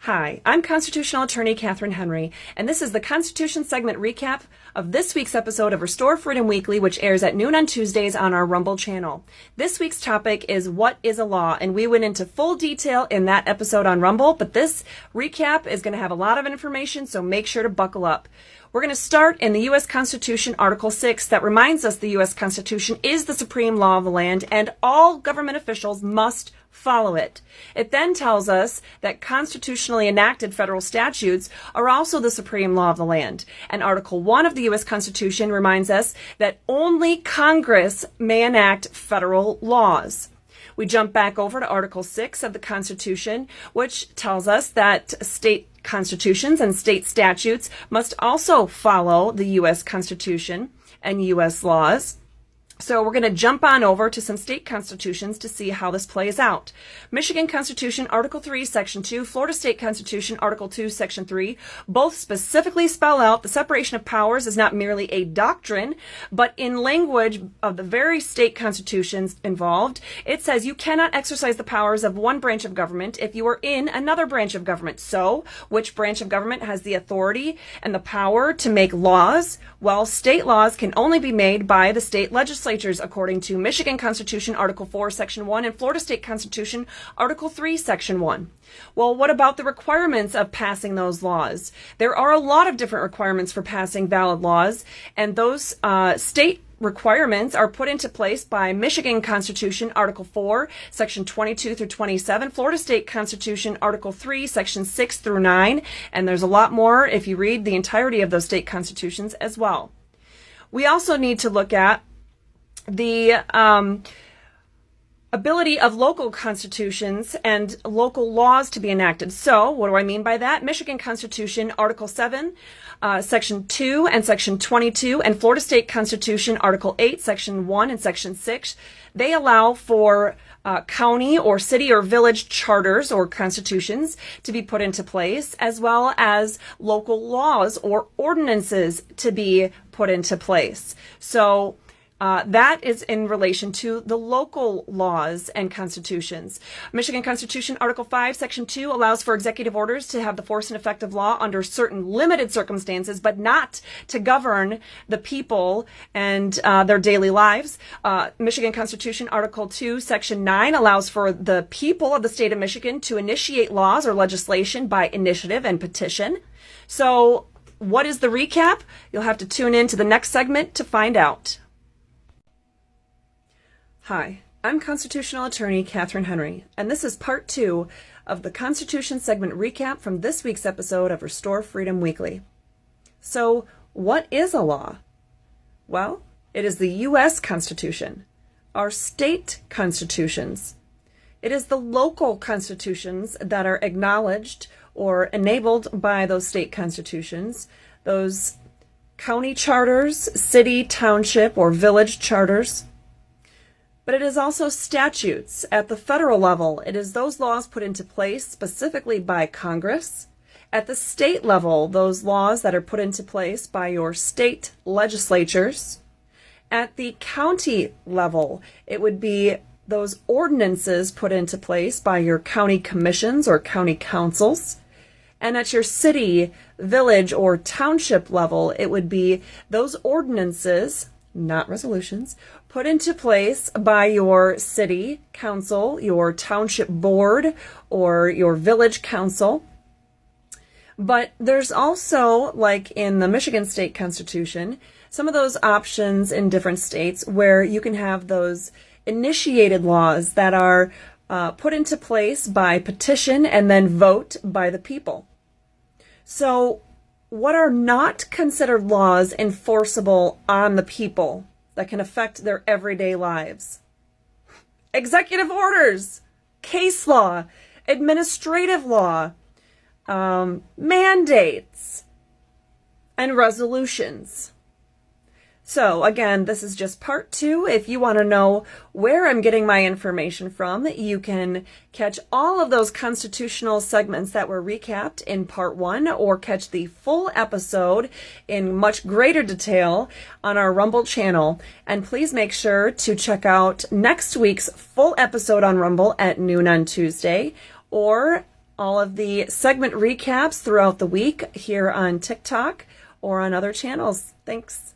Hi, I'm Constitutional Attorney Catherine Henry, and this is the Constitution segment recap of this week's episode of Restore Freedom Weekly, which airs at noon on Tuesdays on our Rumble channel. This week's topic is what is a law, and we went into full detail in that episode on Rumble, but this recap is going to have a lot of information, so make sure to buckle up. We're going to start in the U.S. Constitution, Article 6, that reminds us the U.S. Constitution is the supreme law of the land, and all government officials must follow it. It then tells us that constitutionally enacted federal statutes are also the supreme law of the land. And Article 1 of the U.S. Constitution reminds us that only Congress may enact federal laws. We jump back over to Article 6 of the Constitution, which tells us that state constitutions and state statutes must also follow the U.S. Constitution and U.S. laws. So we're going to jump on over to some state constitutions to see how this plays out. Michigan Constitution, Article 3, Section 2, Florida State Constitution, Article 2, Section 3, both specifically spell out the separation of powers is not merely a doctrine, but in language of the very state constitutions involved, it says you cannot exercise the powers of one branch of government if you are in another branch of government. So, which branch of government has the authority and the power to make laws? Well, state laws can only be made by the state legislatures according to Michigan Constitution, Article 4, Section 1, and Florida State Constitution, Article 3, Section 1. Well, what about the requirements of passing those laws? There are a lot of different requirements for passing valid laws, and those state requirements are put into place by Michigan Constitution, Article 4, Section 22 through 27, Florida State Constitution, Article 3, Section 6 through 9, and there's a lot more if you read the entirety of those state constitutions as well. We also need to look at the ability of local constitutions and local laws to be enacted. So, what do I mean by that? Michigan Constitution, Article 7, Section 2 and Section 22, and Florida State Constitution, Article 8, Section 1 and Section 6, they allow for county or city or village charters or constitutions to be put into place, as well as local laws or ordinances to be put into place. So, that is in relation to the local laws and constitutions. Michigan Constitution, Article 5, Section 2 allows for executive orders to have the force and effect of law under certain limited circumstances, but not to govern the people and their daily lives. Michigan Constitution, Article 2, Section 9 allows for the people of the state of Michigan to initiate laws or legislation by initiative and petition. So, what is the recap? You'll have to tune in to the next segment to find out. Hi, I'm Constitutional Attorney Catherine Henry, and this is part 2 of the Constitution segment recap from this week's episode of Restore Freedom Weekly. So, what is a law? Well, it is the U.S. Constitution, our state constitutions. It is the local constitutions that are acknowledged or enabled by those state constitutions, those county charters, city, township, or village charters. But it is also statutes at the federal level. It is those laws put into place specifically by Congress. At the state level, those laws that are put into place by your state legislatures. At the county level, it would be those ordinances put into place by your county commissions or county councils. And at your city, village, or township level, it would be those ordinances, not resolutions, put into place by your city council, your township board, or your village council. But there's also, like in the Michigan State Constitution, some of those options in different states where you can have those initiated laws that are put into place by petition and then vote by the people. So, what are not considered laws enforceable on the people that can affect their everyday lives? Executive orders, case law, administrative law, mandates, and resolutions. So again, this is just part 2. If you want to know where I'm getting my information from, you can catch all of those constitutional segments that were recapped in part 1, or catch the full episode in much greater detail on our Rumble channel. And please make sure to check out next week's full episode on Rumble at noon on Tuesday, or all of the segment recaps throughout the week here on TikTok or on other channels. Thanks.